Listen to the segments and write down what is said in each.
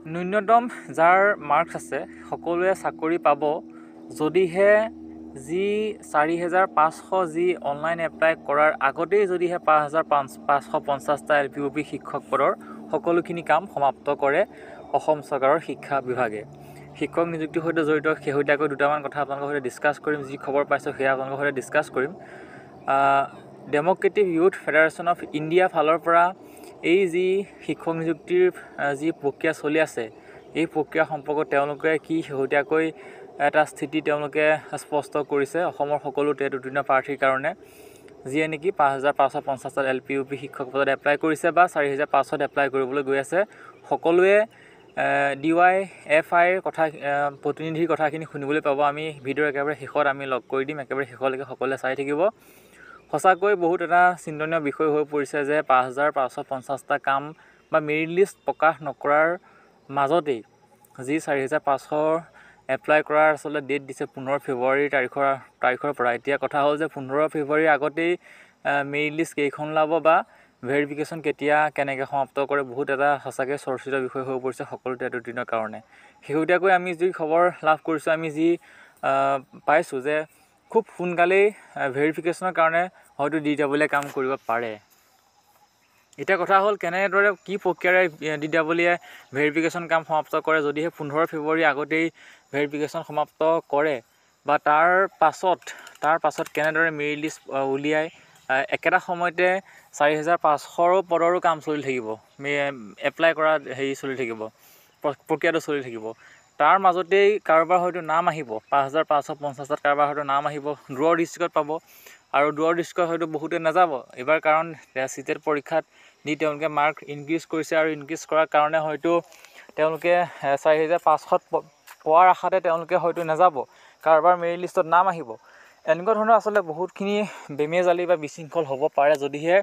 ন্যূনতম যাৰ মাৰ্কছ আছে সকলোৱে চাকৰি পাব যদিহে যি 4,500 যি অনলাইন এপ্লাই কৰাৰ আগতেই যদিহে 5,550টা LPUP শিক্ষক পদৰ সকলোখিনি কাম সমাপ্ত কৰে অসম চৰকাৰৰ শিক্ষা বিভাগে। শিক্ষক নিযুক্তিৰ সৈতে জড়িত শেহতীয়াকৈ দুটামান কথা আপোনালোকৰ সৈতে ডিছকাছ কৰিম। যি খবৰ পাইছোঁ সেয়া আপোনালোকৰ সৈতে ডিছকাছ কৰিম। Democratic youth federation of India ফালৰ পৰা এই যি শিক্ষক নিযুক্তিৰ যি প্ৰক্ৰিয়া চলি আছে, এই প্ৰক্ৰিয়া সম্পৰ্কত তেওঁলোকে কি শেহতীয়াকৈ এটা স্থিতি তেওঁলোকে স্পষ্ট কৰিছে অসমৰ সকলো টেট উত্তীৰ্ণ প্ৰাৰ্থীৰ কাৰণে, যিয়ে নেকি 5,550টা LPUP শিক্ষক পদত এপ্লাই কৰিছে বা 4,500 এপ্লাই কৰিবলৈ গৈ আছে। সকলোৱে DYFIৰ কথা প্ৰতিনিধিৰ কথাখিনি শুনিবলৈ পাব। আমি ভিডিঅ'ৰ একেবাৰে শেষত আমি লগ কৰি দিম, একেবাৰে শেষলৈকে সকলোৱে চাই থাকিব। সঁচাকৈ বহুত এটা চিন্তনীয় বিষয় হৈ পৰিছে যে 5,550টা কাম বা মেৰিট লিষ্ট প্ৰকাশ নকৰাৰ মাজতেই যি 4,500 এপ্লাই কৰাৰ আচলতে ডেট দিছে 15 ফেব্ৰুৱাৰী তাৰিখৰ পৰা। এতিয়া কথা হ'ল যে 15 ফেব্ৰুৱাৰীৰ আগতেই মেৰিট লিষ্ট কেইখন ওলাব বা ভেৰিফিকেশ্যন কেনেকৈ সমাপ্ত কৰে, বহুত এটা সঁচাকৈ চৰ্চিত বিষয় হৈ পৰিছে সকলো টেট উত্তীৰ্ণৰ কাৰণে। শেহতীয়াকৈ আমি যি খবৰ লাভ কৰিছোঁ, আমি যি পাইছোঁ যে খুব সোনকালেই ভেৰিফিকেশ্যনৰ কাৰণে হয়তো DWয়ে কাম কৰিব পাৰে। এতিয়া কথা হ'ল কেনেদৰে কি প্ৰক্ৰিয়াৰে DWয়ে ভেৰিফিকেশ্যন কাম সমাপ্ত কৰে। যদিহে 15 ফেব্ৰুৱাৰীৰ আগতেই ভেৰিফিকেশ্যন সমাপ্ত কৰে বা তাৰ পাছত কেনেদৰে মেৰিট লিষ্ট উলিয়াই একেটা সময়তে 4,500 পদৰো কাম চলি থাকিব, এপ্লাই কৰা চলি থাকিব, প্ৰক্ৰিয়াটো চলি থাকিব। তাৰ মাজতেই কাৰোবাৰ হয়তো নাম আহিব 5,550টাত, কাৰোবাৰ হয়তো নাম আহিব দূৰৰ ডিষ্ট্ৰিক্টত পাব, আৰু দূৰৰ ডিষ্ট্ৰিক্টত হয়তো বহুতে নাযাব এইবাৰ, কাৰণ CTET পৰীক্ষাত দি তেওঁলোকে মাৰ্ক ইনক্ৰিজ কৰিছে আৰু ইনক্ৰিজ কৰাৰ কাৰণে হয়তো তেওঁলোকে 4,500 পোৱাৰ আশাতে তেওঁলোকে হয়তো নাযাব, কাৰোবাৰ মেৰিট লিষ্টত নাম আহিব। এনেকুৱা ধৰণৰ আচলতে বহুতখিনি বেমেজালি বা বিশৃংখল হ'ব পাৰে যদিহে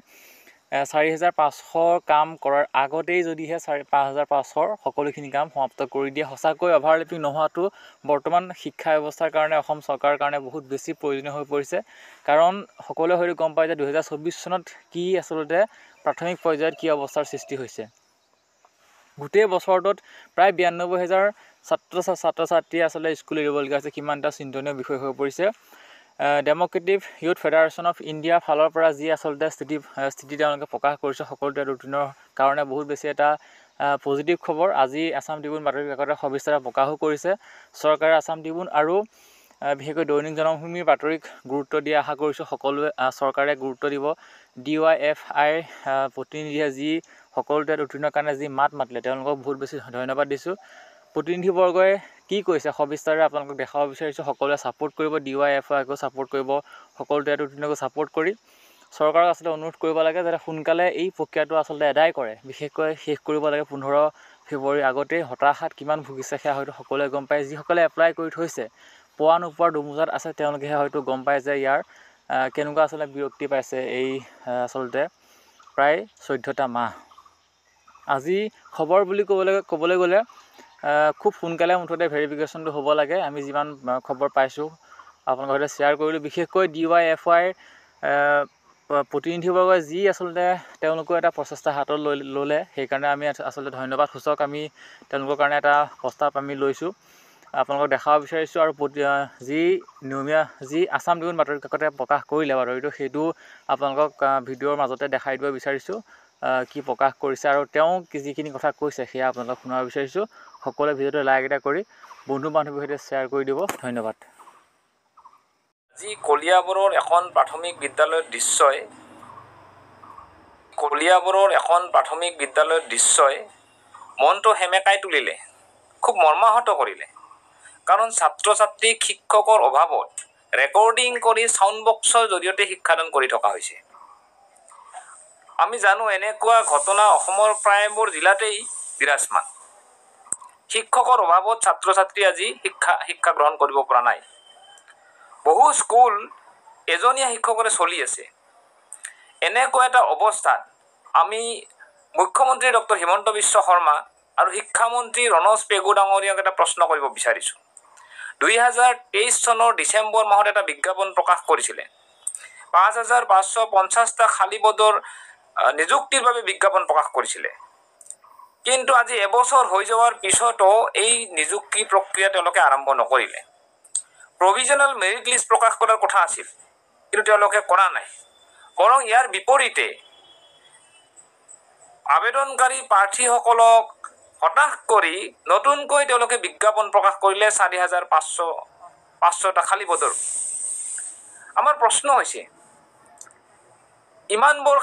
4,500 কাম কৰাৰ আগতেই যদিহে 5,500 সকলোখিনি কাম সমাপ্ত কৰি দিয়ে। সঁচাকৈ অভাৰলেপিং নোহোৱাটো বৰ্তমান শিক্ষা ব্যৱস্থাৰ কাৰণে অসম চৰকাৰৰ কাৰণে বহুত বেছি প্ৰয়োজনীয় হৈ পৰিছে। কাৰণ সকলোৱে হয়তো গম পায় যে 2024 চনত কি আচলতে প্ৰাথমিক পৰ্যায়ত কি অৱস্থাৰ সৃষ্টি হৈছে। গোটেই বছৰটোত প্ৰায় 92,000 ছাত্ৰ ছাত্ৰীয়ে আচলতে স্কুল এৰিবলগীয়া হৈছে। কিমান এটা চিন্তনীয় বিষয় হৈ পৰিছে। ডেম'ক্ৰেটিক ইউথ ফেডাৰেশ্যন অফ ইণ্ডিয়াৰ ফালৰ পৰা যি আচলতে স্থিতি তেওঁলোকে প্ৰকাশ কৰিছে সকলো টেট উত্তীৰ্ণৰ কাৰণে বহুত বেছি এটা পজিটিভ খবৰ। আজি আছাম ট্ৰিবিউন বাতৰি কাকতে সবিস্তাৰে প্ৰকাশো কৰিছে। চৰকাৰে আছাম ট্ৰিবিউন আৰু বিশেষকৈ দৈনিক জনমভূমিৰ বাতৰিক গুৰুত্ব দিয়া আশা কৰিছোঁ। সকলোৱে চৰকাৰে গুৰুত্ব দিব। DYFIৰ প্ৰতিনিধিয়ে যি সকলো টেট উত্তীৰ্ণৰ কাৰণে যি মাত মাতিলে তেওঁলোকক বহুত বেছি ধন্যবাদ দিছোঁ। প্ৰতিনিধিবৰ্গই কি কৈছে সবিস্তাৰে আপোনালোকক দেখাব বিচাৰিছোঁ। সকলোৱে ছাপোৰ্ট কৰিব, DYFIকো ছাপোৰ্ট কৰিব, সকলো টেট উত্তীৰ্ণকো ছাপোৰ্ট কৰি চৰকাৰক আচলতে অনুৰোধ কৰিব লাগে যাতে সোনকালে এই প্ৰক্ৰিয়াটো আচলতে আদায় কৰে, বিশেষকৈ শেষ কৰিব লাগে 15 ফেব্ৰুৱাৰীৰ আগতেই। হতাশাত কিমান ভুগিছে সেয়া হয়তো সকলোৱে গম পায়। যিসকলে এপ্লাই কৰি থৈছে, পোৱা নোপোৱাৰ দুমোজাত আছে, তেওঁলোকেহে হয়তো গম পায় যে ইয়াৰ কেনেকুৱা আচলতে বিৰক্তি পাইছে এই আচলতে প্ৰায় 14টা মাহ। আজি খবৰ বুলি ক'বলৈ গ'লে খুব সোনকালে মুঠতে ভেৰিফিকেশ্যনটো হ'ব লাগে। আমি যিমান খবৰ পাইছোঁ আপোনালোকৰ সৈতে শ্বেয়াৰ কৰিলোঁ। বিশেষকৈ DYFIৰ প্ৰতিনিধিবৰ্গই যি আচলতে তেওঁলোকেও এটা প্ৰচেষ্টা হাতত ল'লে, সেইকাৰণে আমি আচলতে ধন্যবাদ সূচক আমি তেওঁলোকৰ কাৰণে এটা প্ৰস্তাৱ আমি লৈছোঁ, আপোনালোকক দেখাব বিচাৰিছোঁ। আৰু যি আছাম ট্ৰিবিউন বাতৰি কাকতে প্ৰকাশ কৰিলে বাতৰিটো, সেইটো আপোনালোকক ভিডিঅ'ৰ মাজতে দেখাই দিব বিচাৰিছোঁ কি প্ৰকাশ কৰিছে, আৰু তেওঁ যিখিনি কথা কৈছে সেয়া আপোনালোকক শুনাব বিচাৰিছোঁ। সকলোৱে ভিডিঅ'টো লাইক এটা কৰি বন্ধু বান্ধৱীৰ সৈতে শ্বেয়াৰ কৰি দিব। ধন্যবাদ। যি কলিয়াবৰৰ এখন প্ৰাথমিক বিদ্যালয়ৰ দৃশ্যই মনটো সেমেকাই তুলিলে, খুব মৰ্মাহত কৰিলে। কাৰণ ছাত্ৰ ছাত্ৰীক শিক্ষকৰ অভাৱত ৰেকৰ্ডিং কৰি ছাউণ্ড বক্সৰ জৰিয়তে শিক্ষাদান কৰি থকা হৈছে। আমি জানো এনেকুৱা ঘটনা অসমৰ প্ৰায়বোৰ জিলাতেই বিৰাজমান। শিক্ষকৰ অভাৱত ছাত্ৰ ছাত্ৰী আজি শিক্ষা গ্ৰহণ কৰিব পৰা নাই। বহু স্কুল এজনীয়া শিক্ষকৰে চলি আছে। এনেকুৱা এটা অৱস্থাত আমি মুখ্যমন্ত্ৰী ডক্টৰ হিমন্ত বিশ্ব শৰ্মা আৰু শিক্ষামন্ত্ৰী ৰণোজ পেগু ডাঙৰীয়াক এটা প্ৰশ্ন কৰিব বিচাৰিছোঁ। 2023 চনৰ ডিচেম্বৰ মাহত এটা বিজ্ঞাপন প্ৰকাশ কৰিছিলে। 5,550টা খালী পদৰ নিযুক্তিৰ বাবে বিজ্ঞাপন প্ৰকাশ কৰিছিলে। কিন্তু আজি এবছৰ হৈ যোৱাৰ পিছতো এই নিযুক্তি প্ৰক্ৰিয়া তেওঁলোকে আৰম্ভ নকৰিলে। প্ৰভিজনেল মেৰিট লিষ্ট প্ৰকাশ কৰাৰ কথা আছিল, কিন্তু তেওঁলোকে কৰা নাই। বৰং ইয়াৰ বিপৰীতে আবেদনকাৰী প্ৰাৰ্থীসকলক হতাশ কৰি নতুনকৈ তেওঁলোকে বিজ্ঞাপন প্ৰকাশ কৰিলে 4,500টা খালী পদৰ। আমাৰ প্ৰশ্ন হৈছে, ইমানবোৰ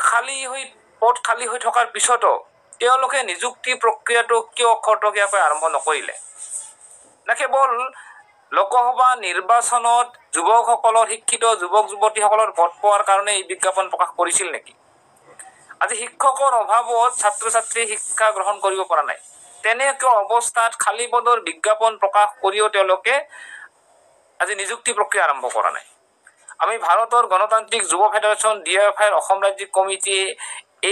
পদ খালী হৈ থকাৰ পিছতো তেওঁলোকে নিযুক্তি প্ৰক্ৰিয়াটো কিয় খৰতকীয়াকৈ আৰম্ভ নকৰিলে? নে কেৱল লোকসভা নিৰ্বাচনত যুৱকসকলৰ, শিক্ষিত যুৱক যুৱতীসকলৰ ভোট পোৱাৰ কাৰণে এই বিজ্ঞাপন প্ৰকাশ কৰিছিল নেকি? আজি শিক্ষকৰ অভাৱত ছাত্ৰ ছাত্ৰীয়ে শিক্ষা গ্ৰহণ কৰিব পৰা নাই। তেনেকুৱা অৱস্থাত খালী পদৰ বিজ্ঞাপন প্ৰকাশ কৰিও তেওঁলোকে আজি নিযুক্তি প্ৰক্ৰিয়া আৰম্ভ কৰা নাই। আমি ভাৰতৰ গণতান্ত্ৰিক যুৱ ফেডাৰেশ্যন DYFIৰ অসম ৰাজ্যিক কমিটিয়ে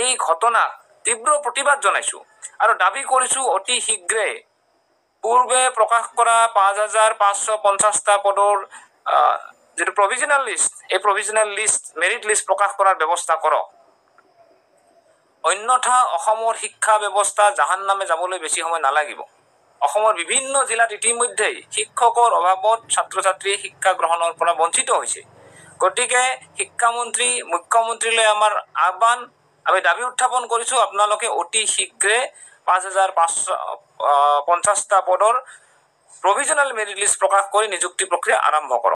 এই ঘটনাক তীব্ৰ প্ৰতিবাদ জনাইছোঁ আৰু দাবী কৰিছোঁ অতি শীঘ্ৰে পূৰ্বে প্ৰকাশ কৰা 5,550টা পদৰ যিটো প্ৰভিজনেল লিষ্ট, এই প্ৰভিজনেল লিষ্ট মেৰিট লিষ্ট প্ৰকাশ কৰাৰ ব্যৱস্থা কৰক। অন্যথা অসমৰ শিক্ষা ব্যৱস্থা জাহান্নামে যাবলৈ বেছি সময় নালাগিব। অসমৰ বিভিন্ন জিলাত ইতিমধ্যেই শিক্ষকৰ অভাৱত ছাত্ৰ ছাত্ৰীয়ে শিক্ষা গ্ৰহণৰ পৰা বঞ্চিত হৈছে। গতিকে শিক্ষামন্ত্ৰী, মুখ্যমন্ত্ৰীলৈ আমাৰ আহ্বান, আমি দাবী উত্থাপন কৰিছোঁ, আপোনালোকে অতি শীঘ্ৰে 5,550টা পদৰ প্ৰভিজনেল মেৰিট লিষ্ট প্ৰকাশ কৰি নিযুক্তি প্ৰক্ৰিয়া আৰম্ভ কৰক।